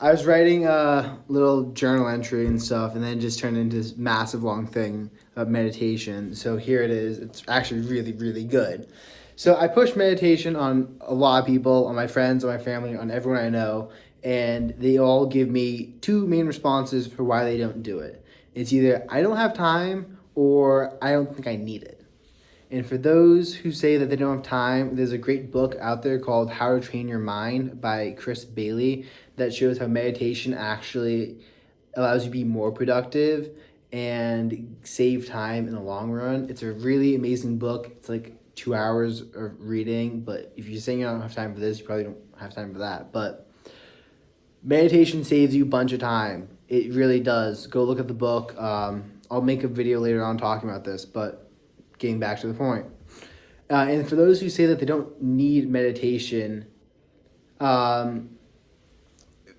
I was writing a little journal entry and stuff, and then it just turned into this massive long thing of meditation. So here it is. It's actually really, really good. So I push meditation on a lot of people, on my friends, on my family, on everyone I know, and they all give me two main responses for why they don't do it. It's either I don't have time or I don't think I need it. And for those who say that they don't have time, there's a great book out there called How to Train Your Mind by Chris Bailey that shows how meditation actually allows you to be more productive and save time in the long run. It's a really amazing book. It's like 2 hours of reading, but if you're saying you don't have time for this, you probably don't have time for that. But meditation saves you a bunch of time. It really does. Go look at the book. I'll make a video later on talking about this, but getting back to the point. And for those who say that they don't need meditation, and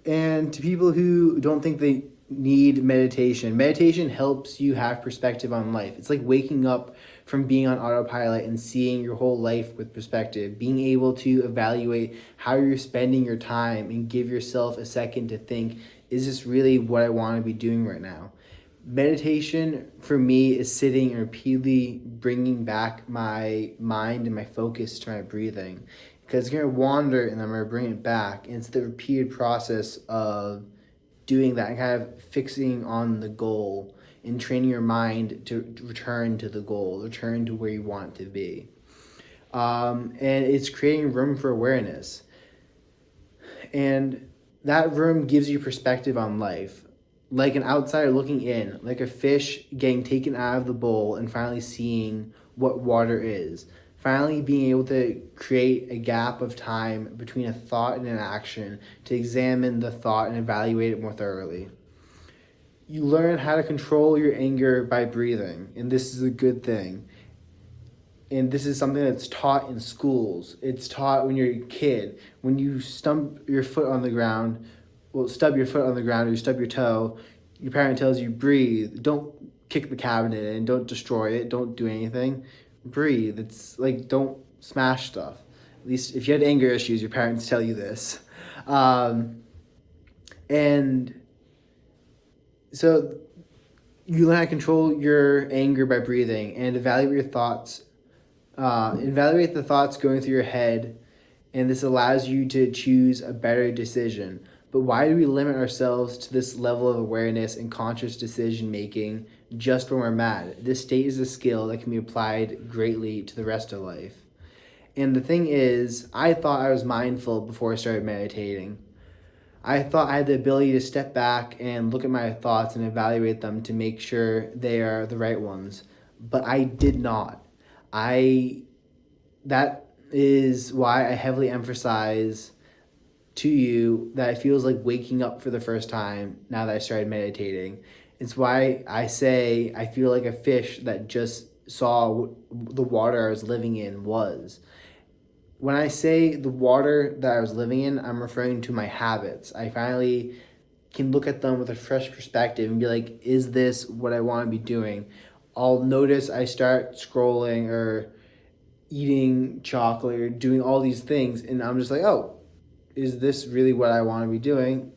to people who don't think they need meditation, meditation helps you have perspective on life. It's like waking up from being on autopilot and seeing your whole life with perspective, being able to evaluate how you're spending your time and give yourself a second to think, is this really what I want to be doing right now? Meditation for me is sitting and repeatedly bringing back my mind and my focus to my breathing, because it's going to wander and I'm going to bring it back. And it's the repeated process of doing that and kind of fixing on the goal and training your mind to return to the goal, return to where you want it to be. And it's creating room for awareness. And that room gives you perspective on life. Like an outsider looking in, like a fish getting taken out of the bowl and finally seeing what water is. Finally being able to create a gap of time between a thought and an action to examine the thought and evaluate it more thoroughly. You learn how to control your anger by breathing, and this is a good thing. And this is something that's taught in schools. It's taught when you're a kid. When you stub your foot on the ground or you stub your toe, your parent tells you, breathe. Don't kick the cabinet and don't destroy it. Don't do anything. Breathe. It's like, don't smash stuff. At least if you had anger issues, your parents tell you this. And so you learn how to control your anger by breathing and evaluate your thoughts. Evaluate the thoughts going through your head, and this allows you to choose a better decision. But why do we limit ourselves to this level of awareness and conscious decision making just when we're mad? This state is a skill that can be applied greatly to the rest of life. And the thing is, I thought I was mindful before I started meditating. I thought I had the ability to step back and look at my thoughts and evaluate them to make sure they are the right ones. But I did not. That is why I heavily emphasize to you that it feels like waking up for the first time now that I started meditating. It's why I say I feel like a fish that just saw what the water I was living in was. When I say the water that I was living in, I'm referring to my habits. I finally can look at them with a fresh perspective and be like, is this what I want to be doing? I'll notice I start scrolling or eating chocolate or doing all these things, and I'm just like, oh, is this really what I want to be doing?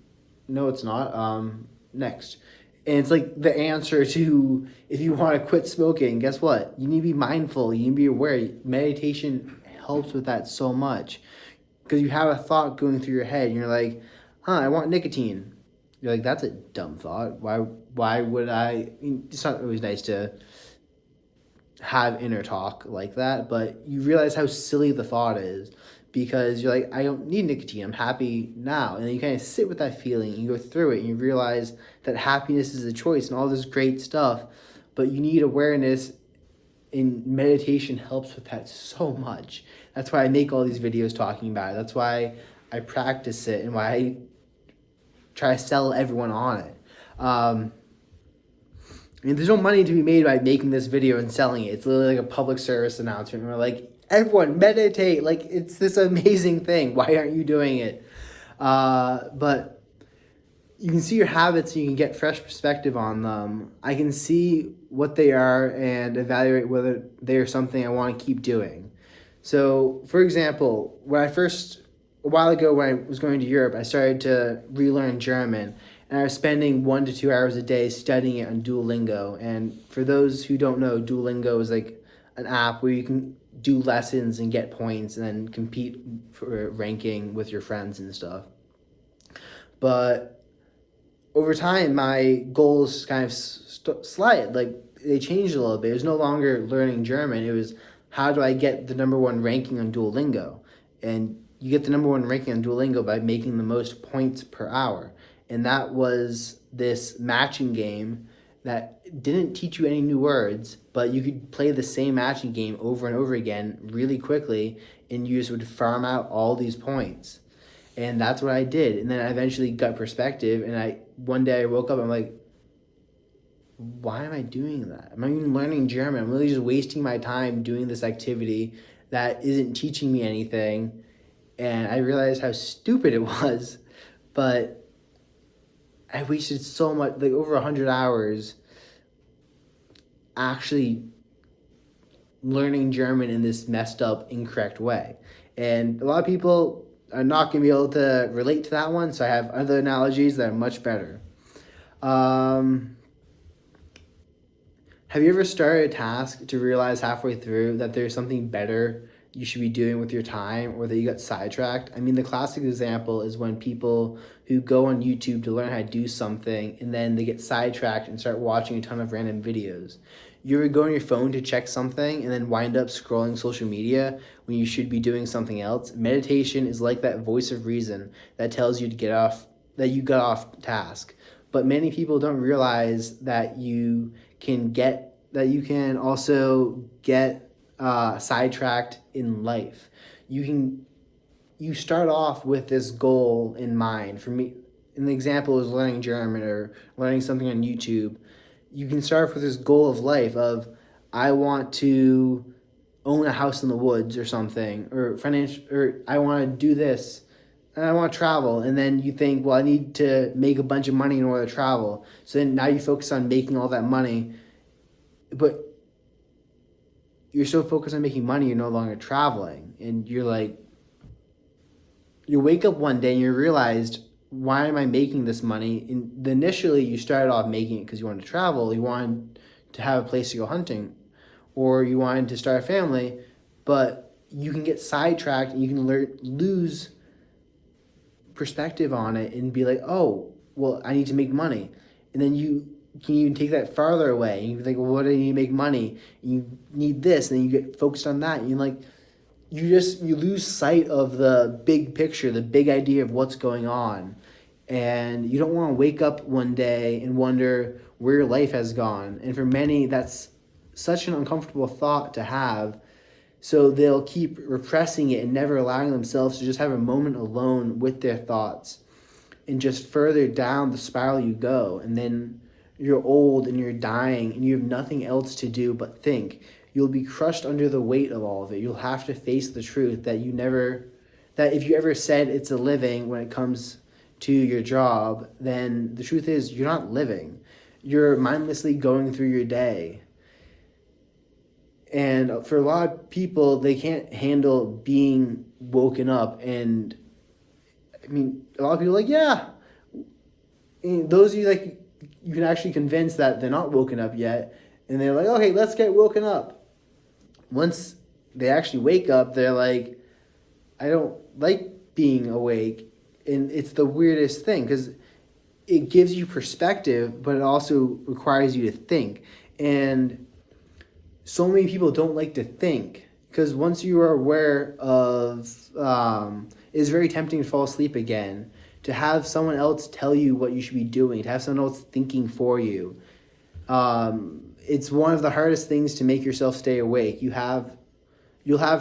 No, it's not. Next. And it's like the answer to, if you want to quit smoking, guess what? You need to be mindful. You need to be aware. Meditation helps with that so much, because you have a thought going through your head and you're like, I want nicotine. You're like, that's a dumb thought. Why would I? It's not always nice to have inner talk like that, but you realize how silly the thought is, because you're like, I don't need nicotine, I'm happy now. And then you kind of sit with that feeling and you go through it and you realize that happiness is a choice and all this great stuff, but you need awareness, and meditation helps with that so much. That's why I make all these videos talking about it. That's why I practice it and why I try to sell everyone on it. There's no money to be made by making this video and selling it. It's literally like a public service announcement. We're like, everyone meditate. Like, it's this amazing thing. Why aren't you doing it? But you can see your habits and you can get fresh perspective on them. I can see what they are and evaluate whether they are something I want to keep doing. So, for example, when I first a while ago when I was going to Europe, I started to relearn German, and I was spending 1 to 2 hours a day studying it on Duolingo. And for those who don't know, Duolingo is like an app where you can do lessons and get points and then compete for ranking with your friends and stuff. But over time, my goals kind of slide. Like they changed a little bit. It was no longer learning German. It was how do I get the number one ranking on Duolingo, and you get the number one ranking on Duolingo by making the most points per hour. And that was this matching game that didn't teach you any new words, but you could play the same matching game over and over again really quickly, and you just would farm out all these points. And that's what I did. And then I eventually got perspective, and one day I woke up, I'm like, why am I doing that? I'm not even learning German. I'm really just wasting my time doing this activity that isn't teaching me anything. And I realized how stupid it was, but I wasted so much, like over 100 hours actually learning German in this messed up, incorrect way. And a lot of people are not going to be able to relate to that one, so I have other analogies that are much better. Have you ever started a task to realize halfway through that there's something better you should be doing with your time, or that you got sidetracked? I mean, the classic example is when people who go on YouTube to learn how to do something and then they get sidetracked and start watching a ton of random videos. You ever go on your phone to check something and then wind up scrolling social media when you should be doing something else? Meditation is like that voice of reason that tells you to get off, that you got off task. But many people don't realize that you can also get sidetracked in life. You start off with this goal in mind. For me, an example is learning German or learning something on YouTube. You can start with this goal of life of, I want to own a house in the woods or something, or I want to do this, and I want to travel. And then you think, well, I need to make a bunch of money in order to travel. So then now you focus on making all that money, but you're so focused on making money, you're no longer traveling. And you're like, you wake up one day and you realized, why am I making this money? And initially you started off making it because you wanted to travel, you wanted to have a place to go hunting, or you wanted to start a family, but you can get sidetracked and you can lose perspective on it and be like, oh, well, I need to make money. And then you can even take that farther away. And you think, well, what do I need to make money? And you need this, and then you get focused on that. And you lose sight of the big picture, the big idea of what's going on. And you don't want to wake up one day and wonder where your life has gone. And for many, that's such an uncomfortable thought to have. So they'll keep repressing it and never allowing themselves to just have a moment alone with their thoughts. And just further down the spiral you go. And then you're old and you're dying and you have nothing else to do but think. You'll be crushed under the weight of all of it. You'll have to face the truth that if you ever said it's a living when it comes to your job, then the truth is you're not living. You're mindlessly going through your day. And for a lot of people, they can't handle being woken up. And I mean, a lot of people are like, yeah. And those of you you can actually convince that they're not woken up yet. And they're like, okay, let's get woken up. Once they actually wake up, they're like, I don't like being awake. And it's the weirdest thing because it gives you perspective, but it also requires you to think. And so many people don't like to think because once you are aware of, it's very tempting to fall asleep again. To have someone else tell you what you should be doing, to have someone else thinking for you. It's one of the hardest things to make yourself stay awake. You'll have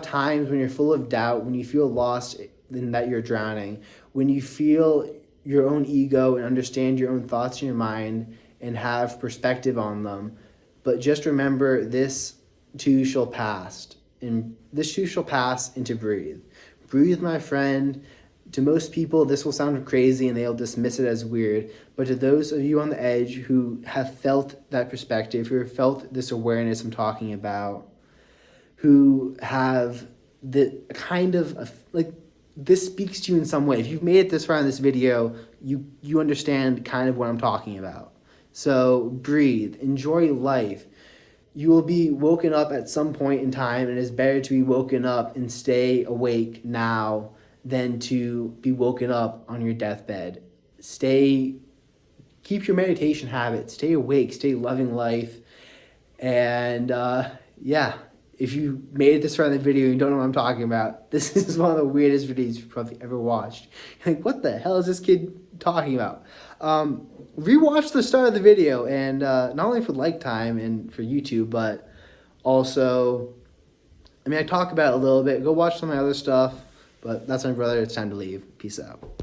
times when you're full of doubt, when you feel lost and that you're drowning, when you feel your own ego and understand your own thoughts in your mind and have perspective on them. But just remember, this too shall pass. And this too shall pass into breathe. Breathe, my friend. To most people, this will sound crazy and they'll dismiss it as weird. But to those of you on the edge who have felt that perspective, who have felt this awareness I'm talking about, who have the kind of, this speaks to you in some way. If you've made it this far in this video, you understand kind of what I'm talking about. So breathe, enjoy life. You will be woken up at some point in time, and it's better to be woken up and stay awake now than to be woken up on your deathbed. Keep your meditation habit, stay awake, stay loving life, and yeah. If you made it this far in the video and you don't know what I'm talking about, this is one of the weirdest videos you've probably ever watched. You're like, what the hell is this kid talking about? Rewatch the start of the video, and not only for like time and for YouTube, but also, I talk about it a little bit. Go watch some of my other stuff, but that's my brother. It's time to leave. Peace out.